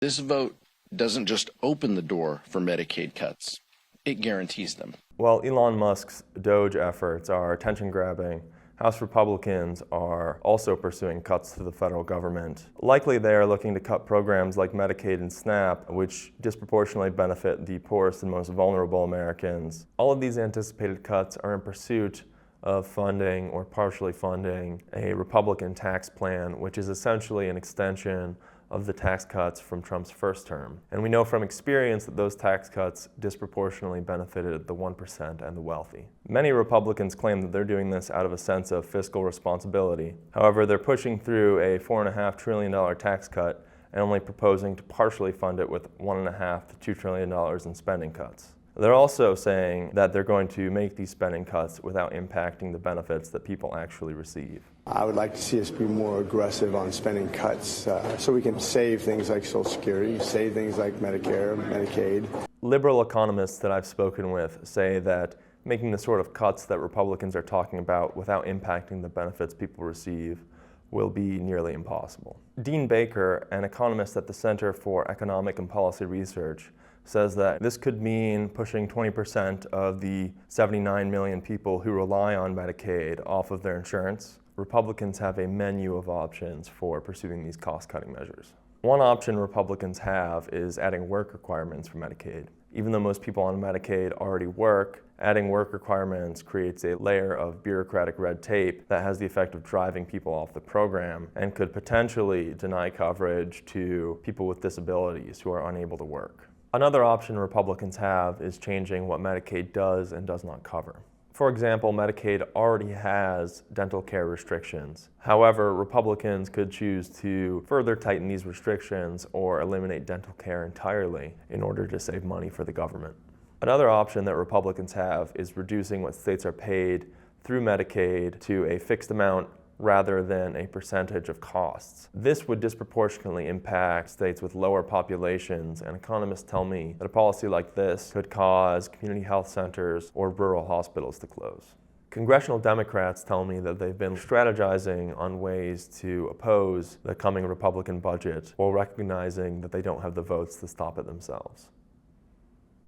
This vote doesn't just open the door for Medicaid cuts, it guarantees them. While Elon Musk's DOGE efforts are attention-grabbing, House Republicans are also pursuing cuts to the federal government. Likely they are looking to cut programs like Medicaid and SNAP, which disproportionately benefit the poorest and most vulnerable Americans. All of these anticipated cuts are in pursuit of funding or partially funding a Republican tax plan, which is essentially an extension of the tax cuts from Trump's first term. And we know from experience that those tax cuts disproportionately benefited the 1% and the wealthy. Many Republicans claim that they're doing this out of a sense of fiscal responsibility. However, they're pushing through a $4.5 trillion tax cut and only proposing to partially fund it with $1.5 to $2 trillion in spending cuts. They're also saying that they're going to make these spending cuts without impacting the benefits that people actually receive. I would like to see us be more aggressive on spending cuts so we can save things like Social Security, save things like Medicare, Medicaid. Liberal economists that I've spoken with say that making the sort of cuts that Republicans are talking about without impacting the benefits people receive will be nearly impossible. Dean Baker, an economist at the Center for Economic and Policy Research, says that this could mean pushing 20% of the 79 million people who rely on Medicaid off of their insurance. Republicans have a menu of options for pursuing these cost-cutting measures. One option Republicans have is adding work requirements for Medicaid. Even though most people on Medicaid already work, adding work requirements creates a layer of bureaucratic red tape that has the effect of driving people off the program and could potentially deny coverage to people with disabilities who are unable to work. Another option Republicans have is changing what Medicaid does and does not cover. For example, Medicaid already has dental care restrictions. However, Republicans could choose to further tighten these restrictions or eliminate dental care entirely in order to save money for the government. Another option that Republicans have is reducing what states are paid through Medicaid to a fixed amount rather than a percentage of costs. This would disproportionately impact states with lower populations, and economists tell me that a policy like this could cause community health centers or rural hospitals to close. Congressional Democrats tell me that they've been strategizing on ways to oppose the coming Republican budget while recognizing that they don't have the votes to stop it themselves.